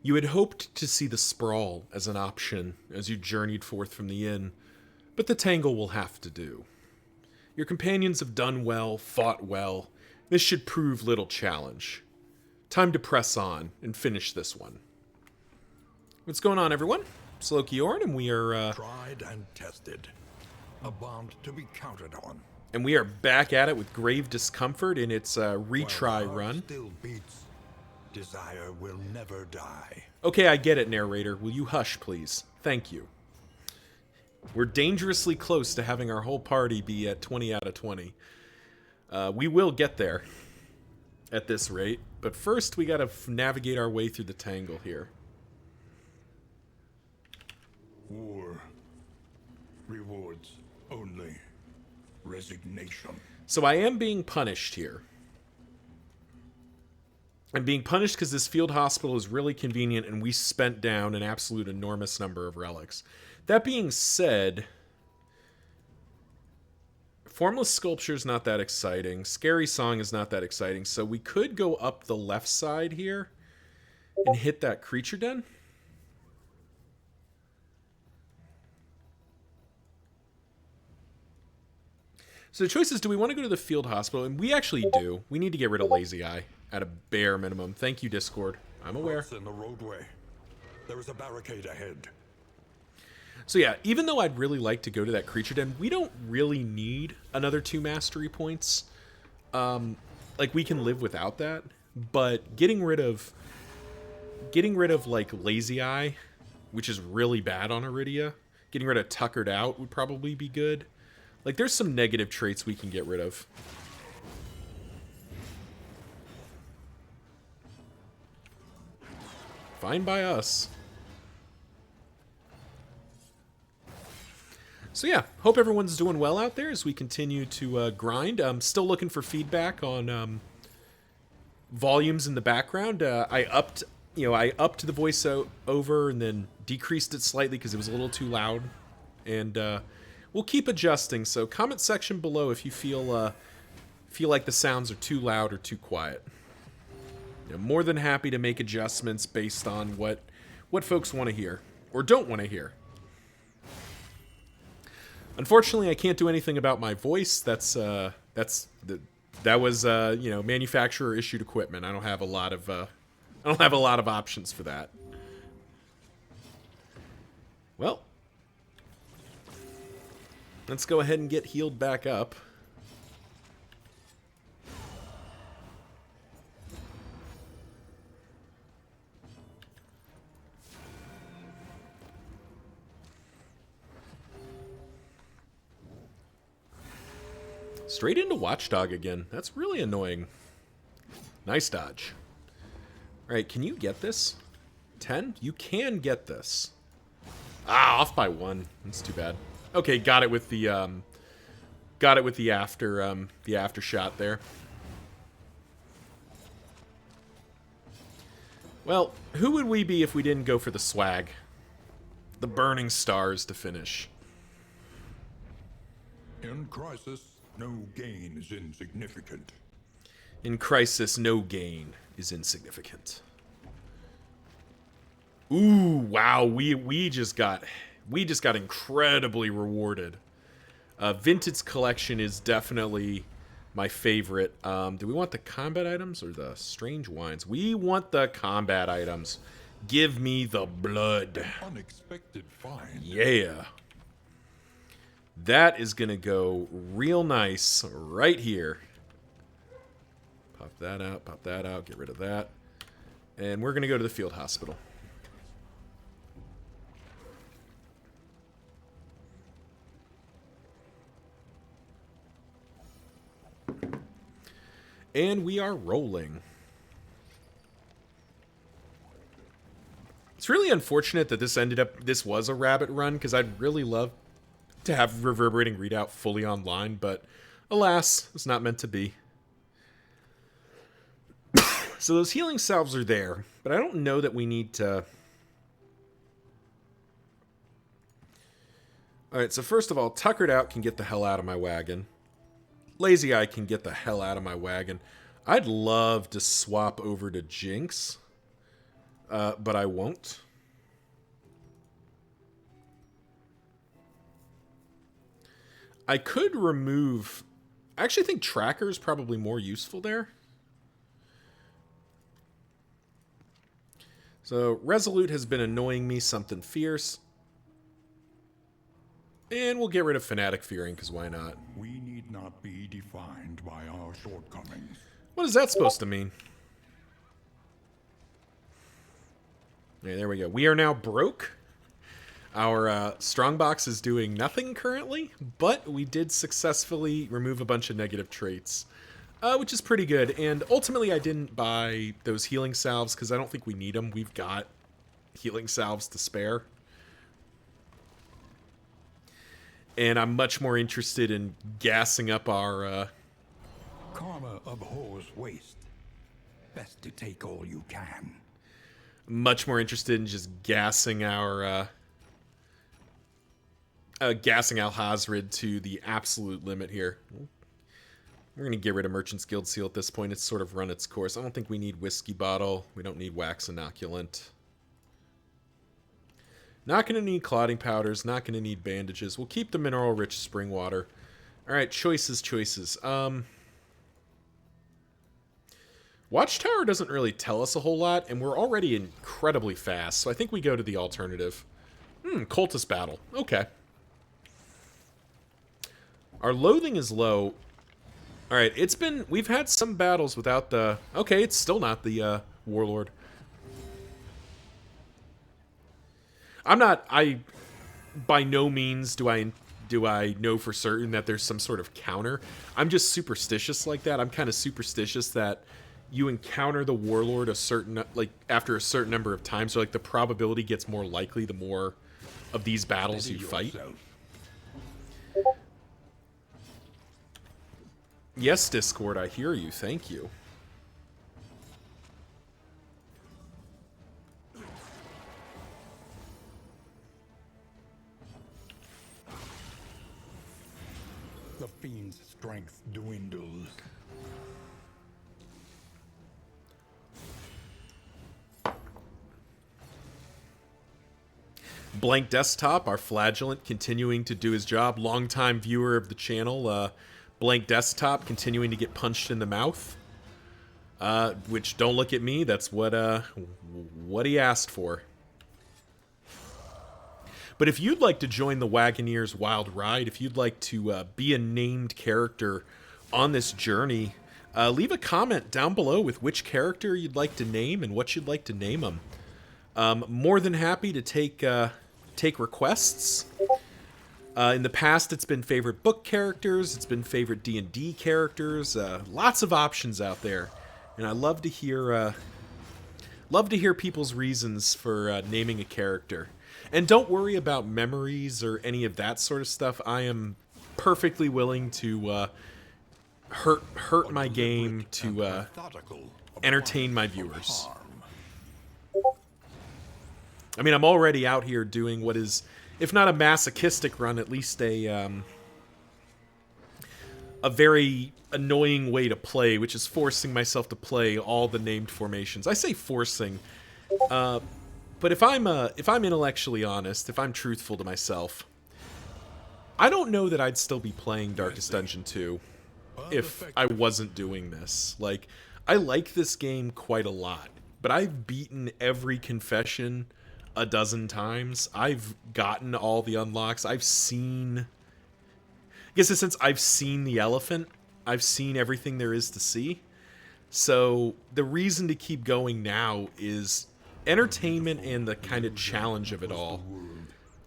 You had hoped to see the sprawl as an option as you journeyed forth from the inn, but the Tangle will have to do. Your companions have done well, fought well. This should prove little challenge. Time to press on and finish this one. What's going on, everyone? It's Lokiorn, and we are tried and tested. A bond to be counted on. And we are back at it with Grave Discomfort in its retry While run. Still beats. Desire will never die. Okay, I get it, narrator. Will you hush, please? Thank you. We're dangerously close to having our whole party be at 20 out of 20. We will get there at this rate, but first we gotta navigate our way through the Tangle here. War. Rewards only. Resignation. So I am being punished here. I'm being punished because this field hospital is really convenient and we spent down an absolute enormous number of relics. That being said, Formless Sculpture is not that exciting. Scary Song is not that exciting. So we could go up the left side here and hit that creature den. So the choice is, do we want to go to the field hospital? And we actually do. We need to get rid of Lazy Eye at a bare minimum. Thank you, Discord. I'm aware. Cross in the roadway. There is a barricade ahead. So yeah, even though I'd really like to go to that creature den, we don't really need another 2 mastery points. Like, we can live without that. But getting rid of like Lazy Eye, which is really bad on Iridia, getting rid of Tuckered Out would probably be good. Like, there's some negative traits we can get rid of. Fine by us. So yeah, hope everyone's doing well out there as we continue to grind. I'm still looking for feedback on volumes in the background. I upped the voice over and then decreased it slightly because it was a little too loud. And we'll keep adjusting. So comment section below if you feel like the sounds are too loud or too quiet. More than happy to make adjustments based on what folks want to hear or don't want to hear. Unfortunately, I can't do anything about my voice. That was manufacturer issued equipment. I don't have a lot of options for that. Well, let's go ahead and get healed back up. Straight into Watchdog again. That's really annoying. Nice dodge. Alright, can you get this? 10? You can get this. Ah, off by 1. That's too bad. Okay, got it with the after shot there. Well, who would we be if we didn't go for the swag? The Burning Stars to finish. In crisis, no gain is insignificant. In crisis, no gain is insignificant. Ooh, wow, we just got incredibly rewarded. Vintage Collection is definitely my favorite. Do we want the combat items or the strange wines? We want the combat items. Give me the blood. Unexpected find. Yeah. That is going to go real nice right here. Pop that out, get rid of that. And we're going to go to the field hospital. And we are rolling. It's really unfortunate that this was a rabbit run, because I'd really love to have Reverberating Readout fully online, but alas, it's not meant to be. So those healing salves are there, but I don't know that we need to... Alright, so first of all, Tuckered Out can get the hell out of my wagon. Lazy Eye can get the hell out of my wagon. I'd love to swap over to Jinx. but I won't. I could remove... I actually think Tracker is probably more useful there. So, Resolute has been annoying me something fierce. And we'll get rid of Fanatic Fearing, because why not? We need not be defined by our shortcomings. What is that supposed to mean? Okay, there we go. We are now broke. Our Strongbox is doing nothing currently, but we did successfully remove a bunch of negative traits, which is pretty good. And ultimately, I didn't buy those healing salves because I don't think we need them. We've got healing salves to spare. And I'm much more interested in gassing up our... Karma abhors waste. Best to take all you can. Much more interested in just gassing our... gassing Alhazred to the absolute limit here. We're going to get rid of Merchant's Guild Seal at this point. It's sort of run its course. I don't think we need Whiskey Bottle. We don't need Wax Inoculant. Not going to need Clotting Powders. Not going to need Bandages. We'll keep the mineral-rich spring water. Alright, choices. Watchtower doesn't really tell us a whole lot, and we're already incredibly fast, so I think we go to the alternative. Cultist Battle. Okay. Our loathing is low. Alright, we've had some battles without the... Okay, it's still not the, Warlord. By no means do I know for certain that there's some sort of counter. I'm just superstitious like that. I'm kind of superstitious that you encounter the Warlord after a certain number of times, so like the probability gets more likely the more of these battles you fight. Yes, Discord, I hear you. Thank you. The fiend's strength dwindles. Blank Desktop, our flagellant, continuing to do his job. Longtime viewer of the channel. Blank Desktop continuing to get punched in the mouth. Which, don't look at me, that's what he asked for. But if you'd like to join the Wagoneers Wild Ride, if you'd like to be a named character on this journey, leave a comment down below with which character you'd like to name and what you'd like to name them. More than happy to take requests. In the past, it's been favorite book characters, it's been favorite D&D characters, lots of options out there, and I love to hear people's reasons for naming a character. And don't worry about memories or any of that sort of stuff. I am perfectly willing to hurt my game to entertain my viewers. I mean, I'm already out here doing what is, if not a masochistic run, at least a very annoying way to play, which is forcing myself to play all the named formations. I say forcing, but if I'm intellectually honest, if I'm truthful to myself, I don't know that I'd still be playing Darkest Dungeon 2 if I wasn't doing this. Like, I like this game quite a lot, but I've beaten every confession a dozen times. I've gotten all the unlocks. I've seen... I guess in a sense, I've seen the elephant. I've seen everything there is to see. So the reason to keep going now is entertainment and the kind of challenge of it all.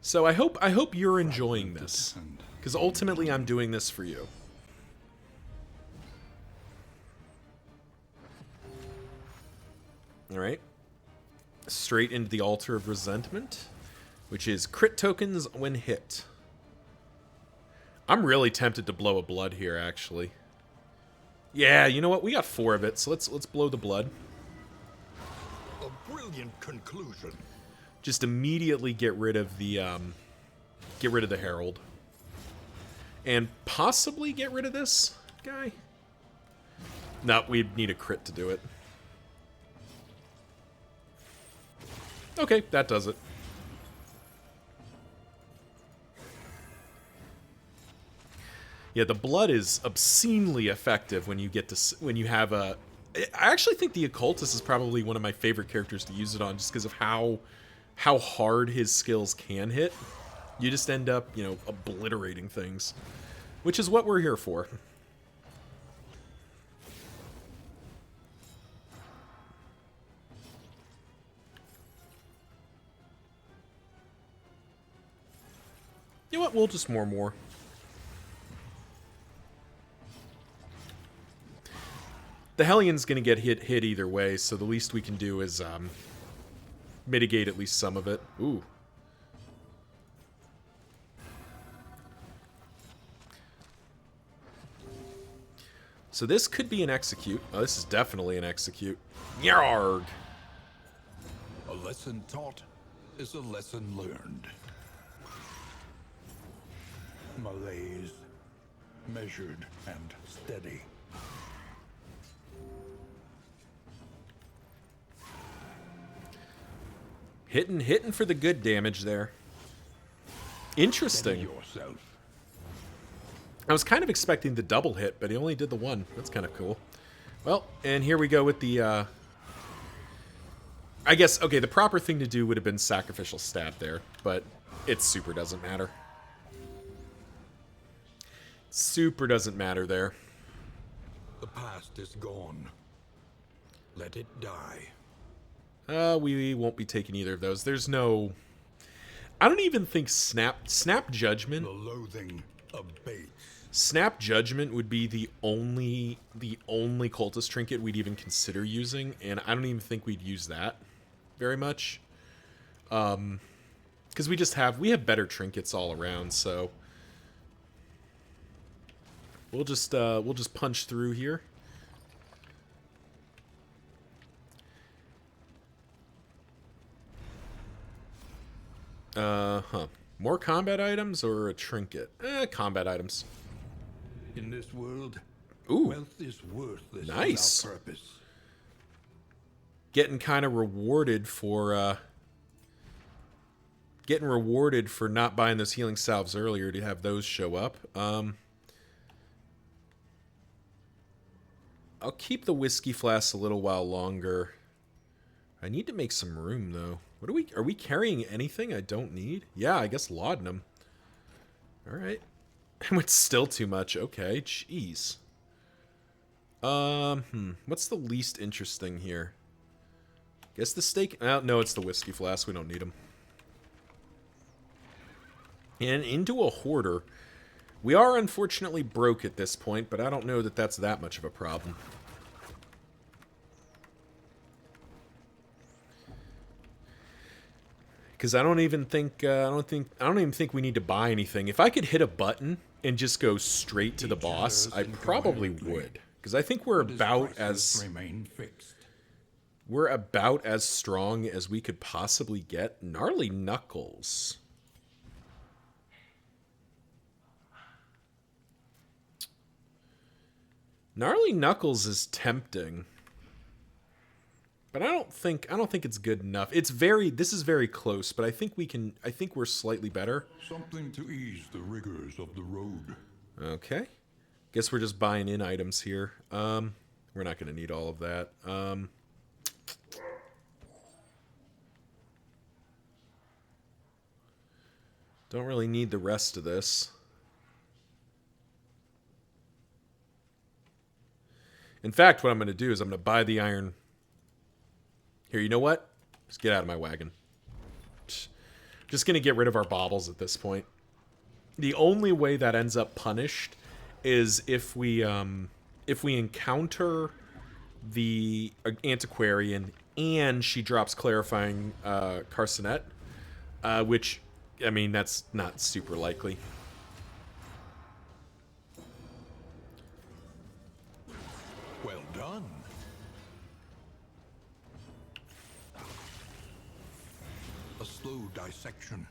So I hope you're enjoying this, because ultimately I'm doing this for you. All right. Straight into the Altar of Resentment, which is crit tokens when hit. I'm really tempted to blow a blood here, actually. Yeah, you know what? We got 4 of it, so let's blow the blood. A brilliant conclusion. Just immediately get rid of the Herald. And possibly get rid of this guy. No, we'd need a crit to do it. Okay, that does it. Yeah, the blood is obscenely effective when you get to when you have a. I actually think the occultist is probably one of my favorite characters to use it on, just because of how hard his skills can hit. You just end up, you know, obliterating things, which is what we're here for. You know what? We'll just more. The Hellions gonna get hit either way, so the least we can do is mitigate at least some of it. Ooh. So this could be an execute. Oh, this is definitely an execute. Yarg! A lesson taught is a lesson learned. Malaise, measured and steady. Hitting for the good damage there. Interesting. Yourself. I was kind of expecting the double hit, but he only did the one. That's kind of cool. Well, and here we go with the, I guess, okay, the proper thing to do would have been sacrificial stab there, but it super doesn't matter. Super doesn't matter there. The past is gone. Let it die. We won't be taking either of those. There's no... I don't even think Snap Judgment... The loathing abates. Snap Judgment would be the only cultist trinket we'd even consider using, and I don't even think we'd use that very much. Because we have better trinkets all around, so... We'll just punch through here. More combat items or a trinket? Combat items. In this world, Ooh. wealth is worthless Nice. without purpose. Getting kind of rewarded for not buying those healing salves earlier to have those show up. I'll keep the whiskey flask a little while longer. I need to make some room though. Are we carrying anything I don't need? Yeah, I guess laudanum. All right. It's still too much. Okay, jeez. What's the least interesting here? Guess the steak. Oh, no, it's the whiskey flask. We don't need them. And into a hoarder. We are unfortunately broke at this point, but I don't know that that's that much of a problem. Because I don't even think we need to buy anything. If I could hit a button and just go straight to the boss, I probably would. Because I think we're about as strong as we could possibly get. Gnarly Knuckles. Gnarly Knuckles is tempting. But I don't think it's good enough. This is very close, but I think we're slightly better. Something to ease the rigors of the road. Okay. Guess we're just buying in items here. We're not going to need all of that. Don't really need the rest of this. In fact, what I'm going to do is I'm going to buy the iron. Here, you know what? Just get out of my wagon. Just going to get rid of our baubles at this point. The only way that ends up punished is if we encounter the antiquarian and she drops clarifying carcinet, which, I mean, that's not super likely. Well done. A slow dissection.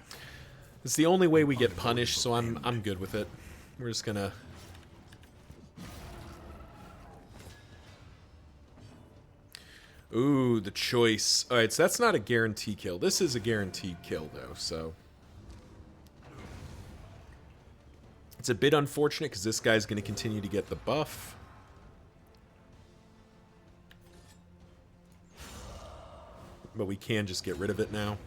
It's the only way we get punished, so I'm good with it. We're just gonna... Ooh, the choice. All right, so that's not a guarantee kill. This is a guaranteed kill, though, so... It's a bit unfortunate because this guy's going to continue to get the buff. But we can just get rid of it now.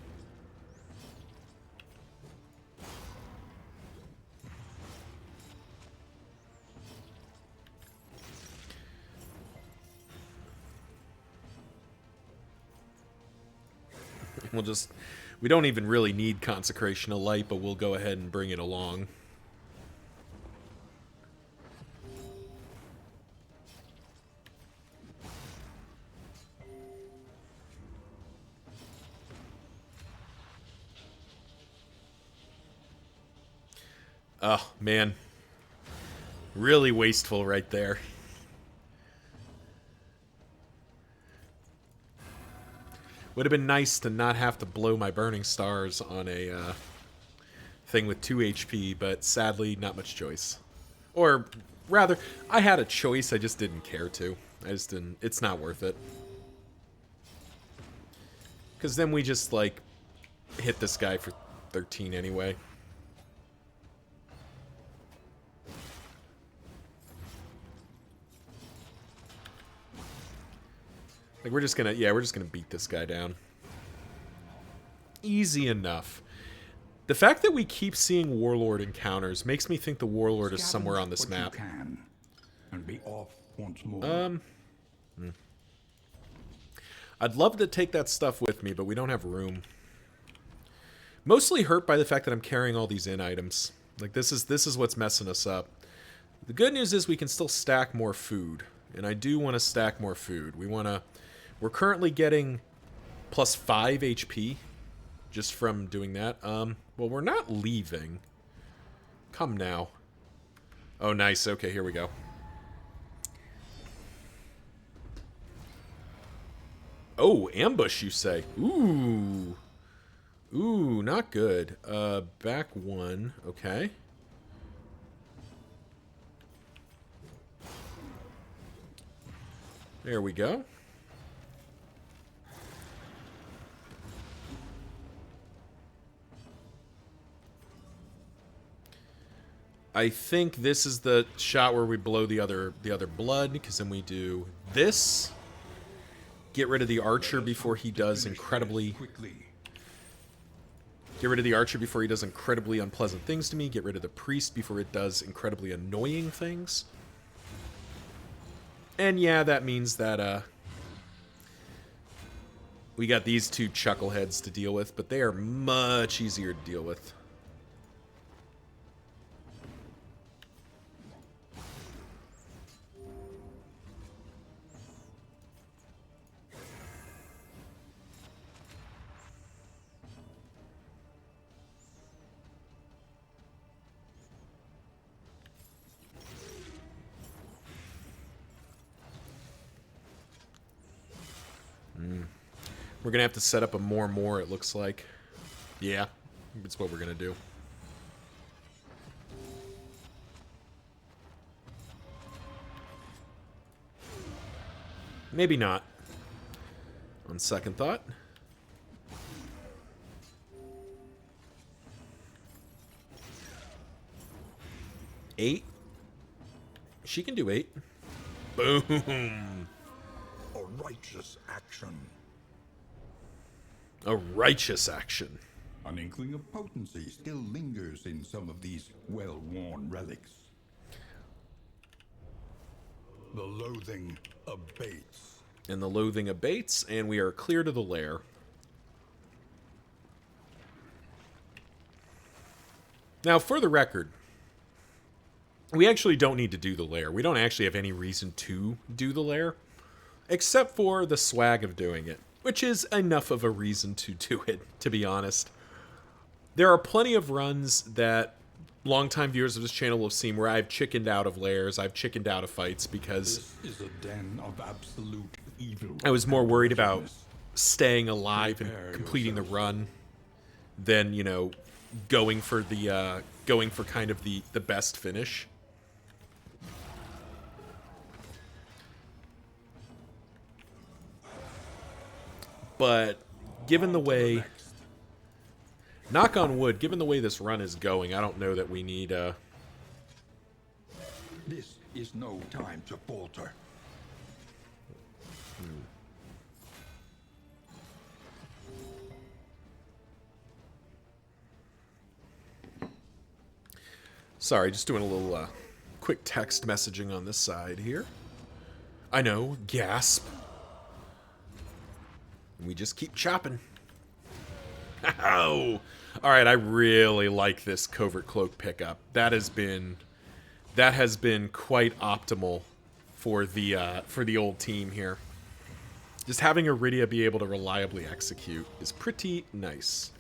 We'll just... We don't even really need Consecration of Light, but we'll go ahead and bring it along. Oh, man. Really wasteful right there. Would have been nice to not have to blow my Burning Stars on a thing with 2 HP, but sadly, not much choice. Or, rather, I had a choice, I just didn't care to. I just didn't... It's not worth it. Because then we just, like, hit this guy for 13 anyway. Like, we're just gonna... Yeah, we're just gonna beat this guy down. Easy enough. The fact that we keep seeing Warlord encounters makes me think the Warlord is somewhere on this map. And be off once more. I'd love to take that stuff with me, but we don't have room. Mostly hurt by the fact that I'm carrying all these in items. Like, this is what's messing us up. The good news is we can still stack more food. And I do want to stack more food. We're currently getting plus 5 HP just from doing that. Well, we're not leaving. Come now. Oh, nice. Okay, here we go. Oh, ambush, you say? Ooh. Ooh, not good. Back 1. Okay. There we go. I think this is the shot where we blow the other blood, because then we do this. Get rid of the archer before he does incredibly... Get rid of the archer before he does incredibly unpleasant things to me. Get rid of the priest before it does incredibly annoying things. And yeah, that means that we got these 2 chuckleheads to deal with, but they are much easier to deal with. We're going to have to set up a more, it looks like. Yeah, that's what we're going to do. Maybe not. On second thought. Eight. She can do 8. Boom. A righteous action. A righteous action. An inkling of potency still lingers in some of these well-worn relics. The loathing abates. And the loathing abates, and we are clear to the lair. Now, for the record, we actually don't need to do the lair. We don't actually have any reason to do the lair, except for the swag of doing it, which is enough of a reason to do it, to be honest. There are plenty of runs that longtime viewers of this channel will have seen where I've chickened out of lairs, I've chickened out of fights because this is a den of absolute evil. I was more worried about staying alive and completing the run than, you know, going for kind of the best finish. But given the On to way, next. knock on wood, given the way this run is going, I don't know that we need This is no time to falter. Sorry, just doing a little quick text messaging on this side here. I know, gasp. We just keep chopping. Oh! Alright, I really like this Covert Cloak pickup. That has been quite optimal for the old team here. Just having Iridia be able to reliably execute is pretty nice.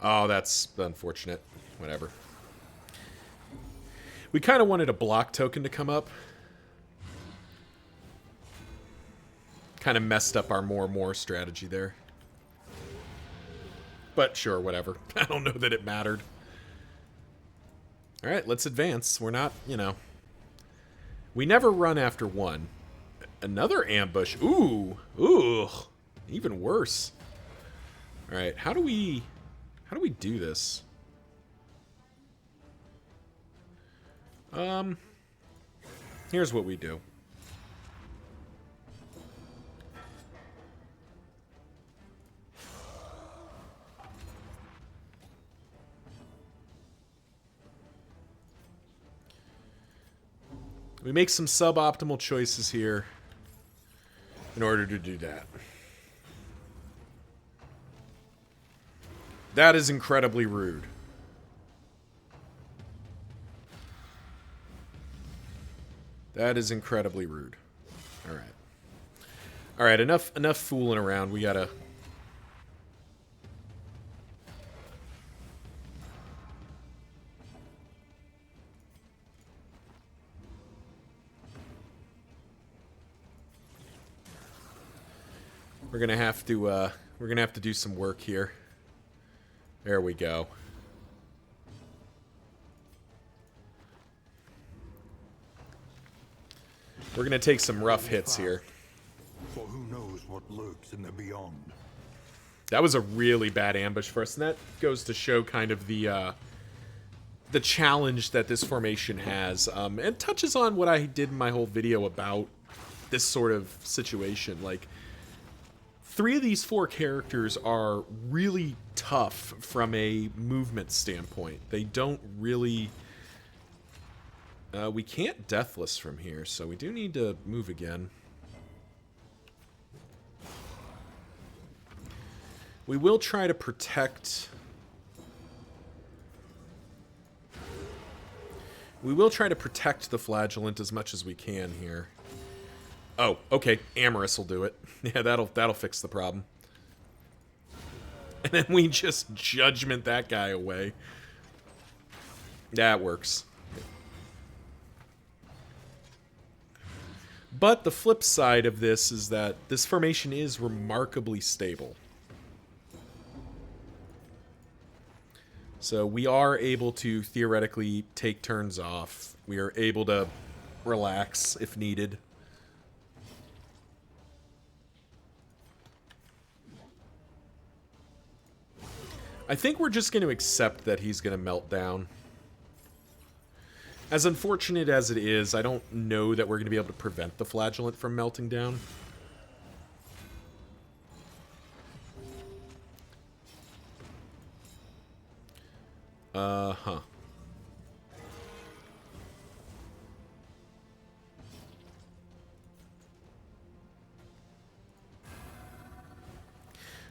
Oh, that's unfortunate. Whatever. We kind of wanted a block token to come up. Kind of messed up our more strategy there. But sure, whatever. I don't know that it mattered. Alright, let's advance. We're not, you know... We never run after one. Another ambush. Ooh. Ooh. Even worse. Alright, how do we do this? Here's what we do. We make some suboptimal choices here in order to do that. That is incredibly rude. That is incredibly rude. Alright. Alright, enough fooling around. We gotta... We're gonna have to do some work here. There we go. We're gonna take some rough hits here. For who knows what lurks in the beyond. That was a really bad ambush for us, and that goes to show kind of the challenge that this formation has, and touches on what I did in my whole video about this sort of situation. Like, 3 of these 4 characters are really tough from a movement standpoint. They don't really... we can't Deathless from here, so we do need to move again. We will try to protect... We will try to protect the Flagellant as much as we can here. Oh, okay. Amorous will do it. Yeah, that'll fix the problem. And then we just judgment that guy away. That works. But the flip side of this is that this formation is remarkably stable. So we are able to theoretically take turns off. We are able to relax if needed. I think we're just going to accept that he's going to melt down. As unfortunate as it is, I don't know that we're going to be able to prevent the Flagellant from melting down. Huh.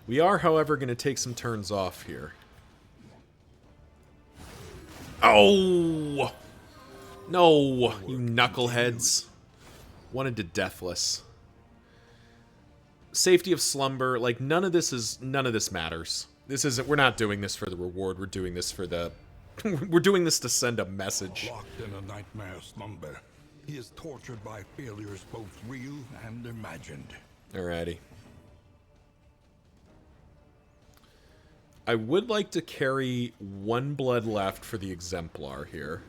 We are, however, going to take some turns off here. Oh! No, you knuckleheads. Wanted to Deathless. Safety of Slumber, like, none of this matters. This isn't, we're not doing this for the reward, we're doing this for the... we're doing this to send a message. Locked in a nightmare slumber, he is tortured by failures both real and imagined. Alrighty. I would like to carry 1 blood left for the Exemplar here.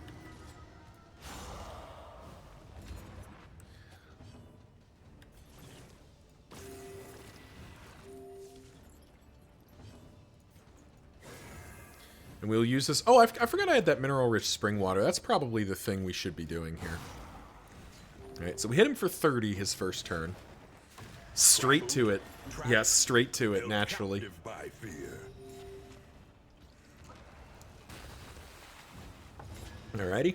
And we'll use this... Oh, I forgot I had that mineral-rich spring water. That's probably the thing we should be doing here. Alright, so we hit him for 30 his first turn. Straight to it. Yes, straight to it, naturally. Alrighty.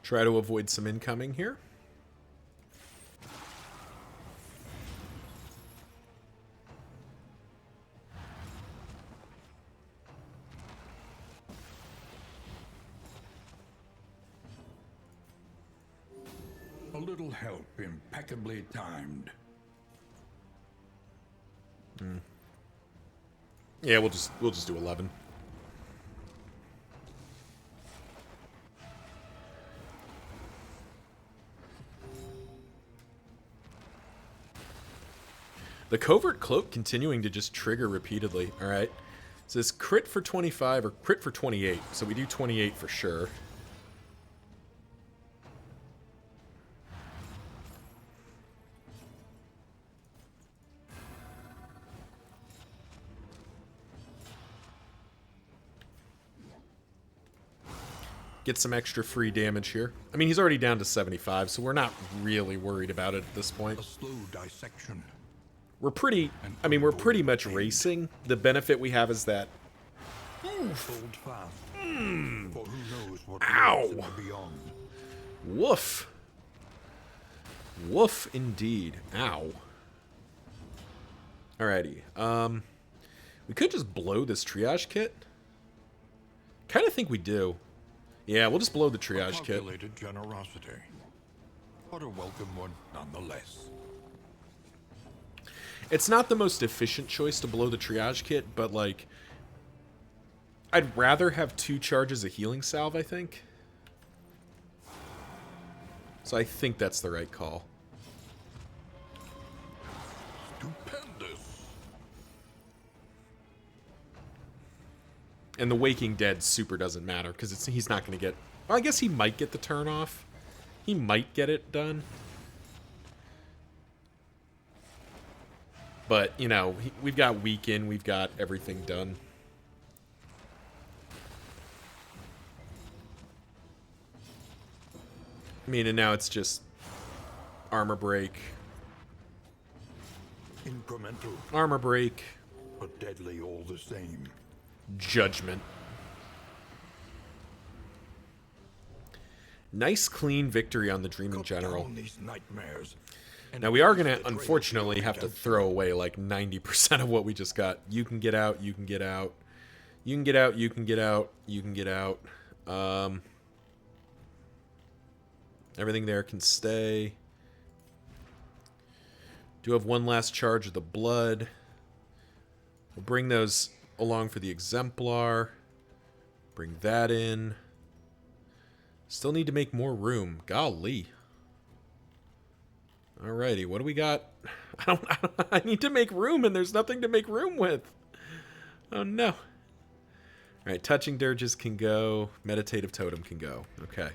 Try to avoid some incoming here. A little help, impeccably timed. Yeah, we'll just do 11. The Covert Cloak continuing to just trigger repeatedly. Alright. So this crit for 25 or crit for 28. So we do 28 for sure. Get some extra free damage here. I mean, he's already down to 75, so we're not really worried about it at this point. A slow dissection. We're pretty... I mean, we're pretty much racing. The benefit we have is that... Hold fast. For who knows what Ow! lies in the beyond. Woof. Woof indeed. Ow. Alrighty. We could just blow this triage kit. Kind of think we do. Yeah, we'll just blow the triage kit. Calculated generosity, but a welcome one nonetheless. It's not the most efficient choice to blow the triage kit, but, like, I'd rather have 2 charges of healing salve, I think. So I think that's the right call. Stupendous. And the Waking Dead super doesn't matter, because he's not going to get... Well, I guess he might get the turn off. He might get it done. But, you know, we've got Weaken, we've got everything done. I mean, and now it's just armor break. Incremental, Armor break. but deadly all the same. Judgment. Nice, clean victory on the Dreaming Cut General. down these nightmares. And Now, we are going the to, trail unfortunately, of have to redemption. throw away like 90% of what we just got. You can get out, you can get out. You can get out, you can get out, you can get out. Everything there can stay. Do have one last charge of the blood. We'll bring those along for the Exemplar. Bring that in. Still need to make more room. Golly. Alrighty, what do we got? I need to make room, and there's nothing to make room with. Oh, no. Alright, Touching Dirges can go. Meditative Totem can go. Okay.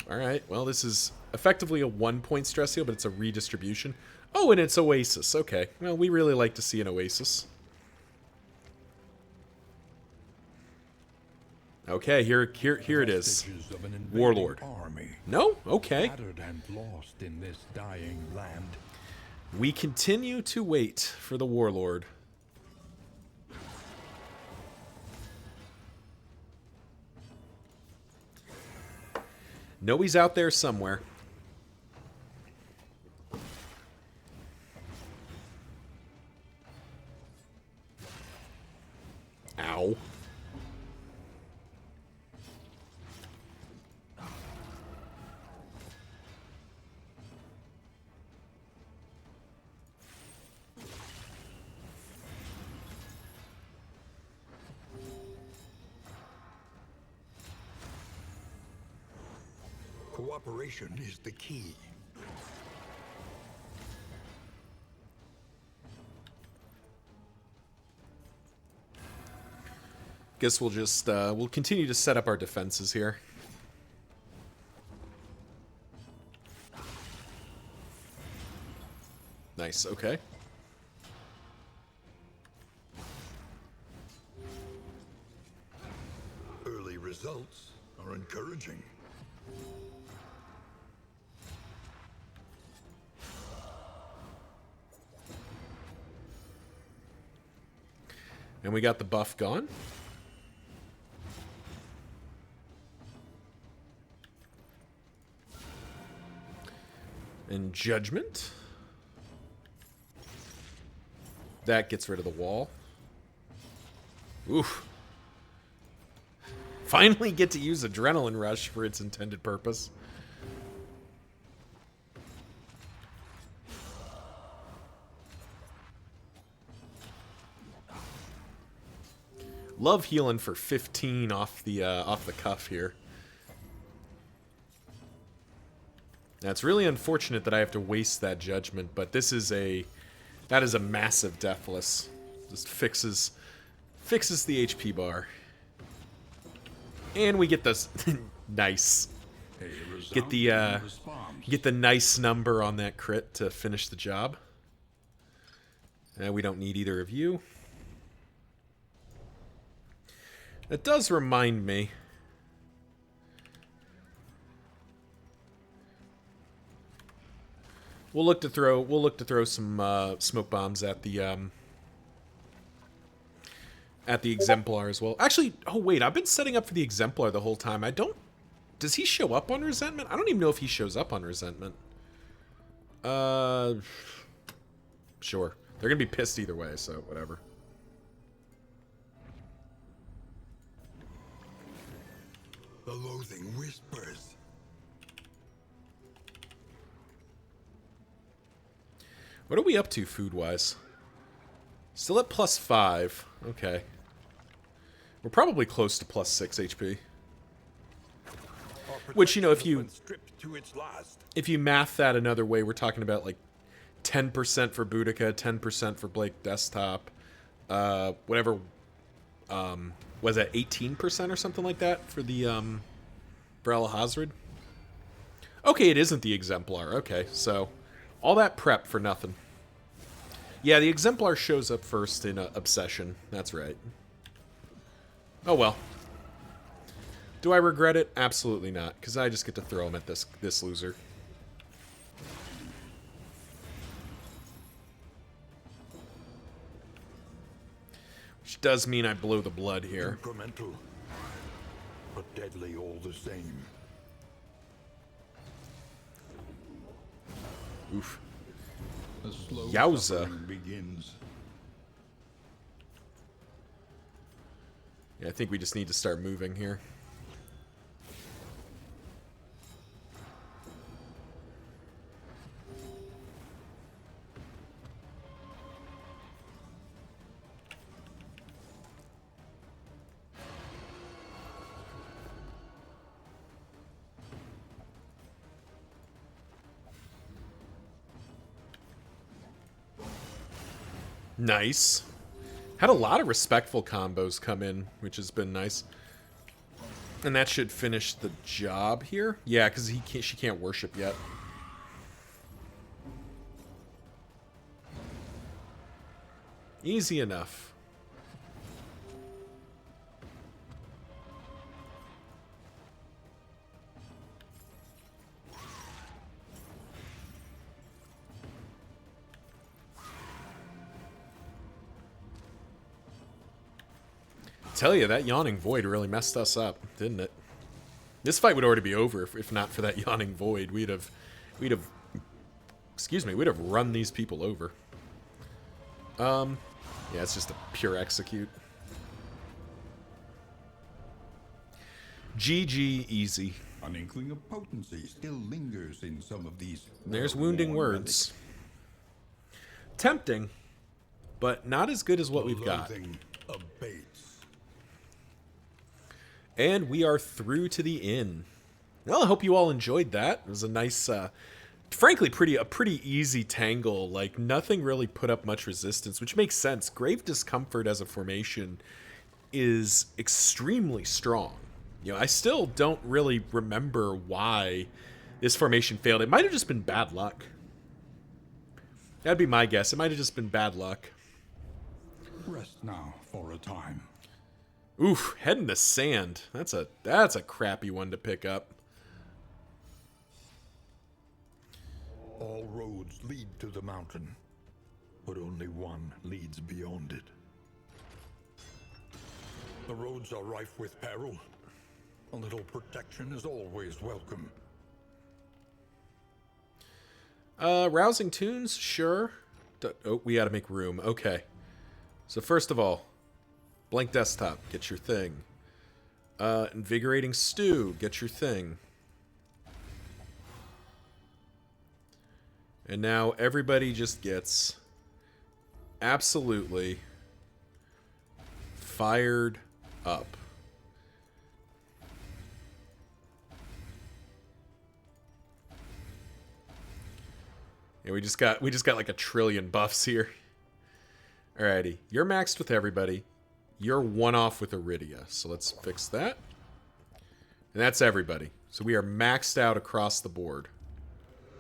Alright, well, this is effectively a 1-point stress heal, but it's a redistribution. Oh, and it's Oasis. Okay. Well, we really like to see an Oasis. Okay, here it is. Vestiges of an invading Warlord. Army, No? Okay. battered and lost in this dying land. We continue to wait for the Warlord. Know he's out there somewhere. Ow. Cooperation is the key. Guess we'll just we'll continue to set up our defenses here. Nice, okay. Early results are encouraging. And we got the buff gone. And Judgment. That gets rid of the wall. Oof. Finally get to use Adrenaline Rush for its intended purpose. Love healing for 15 off the cuff here. Now, it's really unfortunate that I have to waste that Judgment, but that is a massive Deathless. Just fixes the HP bar. And we get this nice. Get the nice number on that crit to finish the job. We don't need either of you. That does remind me. We'll look to throw some smoke bombs at the Exemplar as well. Actually, oh wait, I've been setting up for the Exemplar the whole time. Does he show up on Resentment? I don't even know if he shows up on Resentment. Sure. They're gonna be pissed either way, so whatever. The loathing whispers. What are we up to food-wise? Still at +5. Okay. We're probably close to +6 HP. Which, you know, if you math that another way, we're talking about like 10% for Boudica, 10% for Blake Desktop, whatever, was that 18% or something like that for the, for Alahazred? Okay, it isn't the Exemplar. Okay, so all that prep for nothing. Yeah, the Exemplar shows up first in Obsession. That's right. Oh well. Do I regret it? Absolutely not, because I just get to throw him at this loser. Which does mean I blow the blood here. Incremental, but deadly all the same. Oof. The slow Yowza. suffering begins. Yeah, I think we just need to start moving here. Nice. Had a lot of respectful combos come in, which has been nice. And that should finish the job here. Yeah, because she can't worship yet. Easy enough. Tell you, that Yawning Void really messed us up, didn't it? This fight would already be over if not for that Yawning Void. We'd have run these people over. Yeah, it's just a pure execute. GG easy. An inkling of potency still lingers in some of these. There's wounding words. Tempting, but not as good as what we've got. Abates. And we are through to the inn. Well, I hope you all enjoyed that. It was a nice, frankly, a pretty easy Tangle. Like, nothing really put up much resistance, which makes sense. Grave Discomfort as a formation is extremely strong. You know, I still don't really remember why this formation failed. It might have just been bad luck. That'd be my guess. It might have just been bad luck. Rest now for a time. Oof, head in the sand. That's a crappy one to pick up. All roads lead to the mountain, but only one leads beyond it. The roads are rife with peril. A little protection is always welcome. Rousing tunes, sure. Oh, we gotta make room. Okay. So first of all, blank desktop, get your thing. Invigorating stew, get your thing. And now everybody just gets absolutely fired up. Yeah, we just got like a trillion buffs here. Alrighty, you're maxed with everybody. You're one off with Iridia, so let's fix that. And that's everybody. So we are maxed out across the board.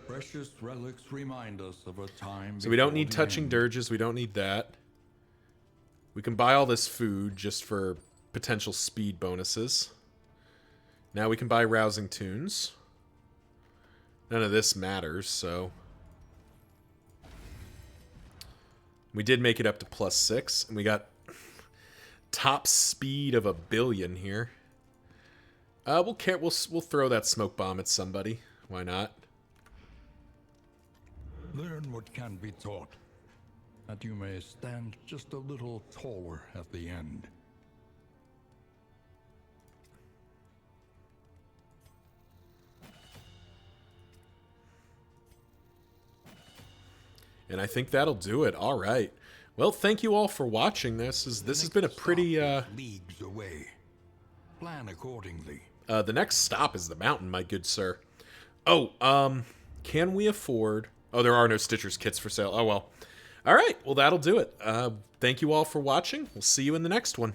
Precious relics remind us of a time. So we don't need touching dirges. We don't need that. We can buy all this food just for potential speed bonuses. Now we can buy rousing tunes. None of this matters, so... We did make it up to +6, and we got top speed of 1 billion here. We'll throw that smoke bomb at somebody. Why not? Learn what can be taught, that you may stand just a little taller at the end. And I think that'll do it. All right. Well, thank you all for watching. This has been a pretty leagues away. Plan accordingly. The next stop is the mountain, my good sir. Oh, can we afford... Oh, there are no Stitcher's kits for sale. Oh, well. All right. Well, that'll do it. Thank you all for watching. We'll see you in the next one.